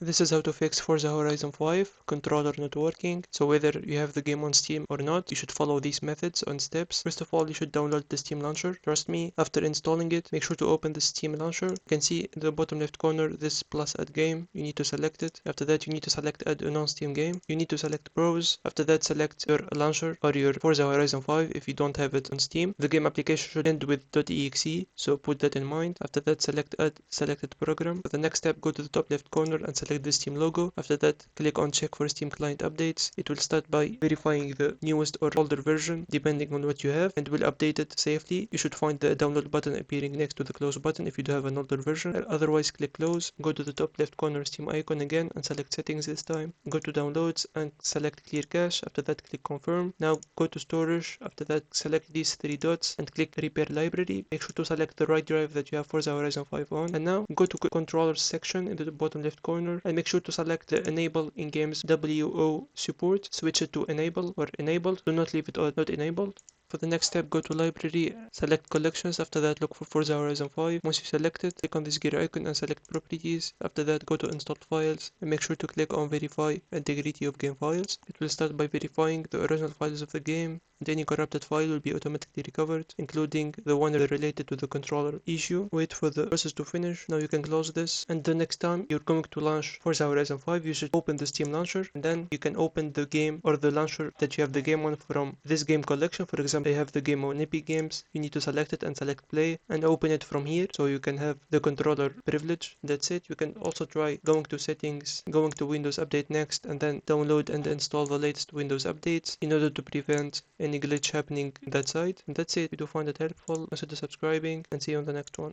This is how to fix Forza Horizon 5 controller not working. So whether you have the game on Steam or not, you should follow these methods and steps. First of all, you should download the Steam launcher. Trust me, after installing it, make sure to open the Steam launcher. You can see in the bottom left corner this plus add game. You need to select it. After that, you need to select add a non-Steam game. You need to select browse. After that, select your launcher or your Forza Horizon 5 if you don't have it on Steam. The game application should end with .exe, so put that in mind. After that, select add selected program. For the next step, go to the top left corner and select the Steam logo. After that, click on check for Steam client updates. It will start by verifying the newest or older version depending on what you have and will update it safely. You should find the download button appearing next to the close button if you do have an older version. Otherwise, click close. Go to the top left corner Steam icon again and select settings this time. Go to downloads and select clear cache. After that, click confirm. Now go to storage. After that, select these three dots and click repair library. Make sure to select the right drive that you have Forza Horizon 5 on. And now go to controllers section in the bottom left corner and make sure to select the enable in games WO support. Switch it to enable or enabled. Do not leave it not enabled. For the next step, go to library, select collections. After that, look for Forza Horizon 5. Once you select it, click on this gear icon and select properties. After that, go to installed files and make sure to click on verify integrity of game files. It will start by verifying the original files of the game, and any corrupted file will be automatically recovered, including the one related to the controller issue. Wait for the process to finish. Now you can close this, and the next time you're going to launch Forza Horizon 5, you should open the Steam launcher, and then you can open the game or the launcher that you have the game on from this game collection. For example, they have the game on Epic Games. You need to select it and select play and open it from here so you can have the controller privilege. That's it. You can also try going to settings, going to Windows Update next, and then download and install the latest Windows updates in order to prevent any glitch happening in that site. And that's it. If you do find it helpful, consider subscribing and see you on the next one.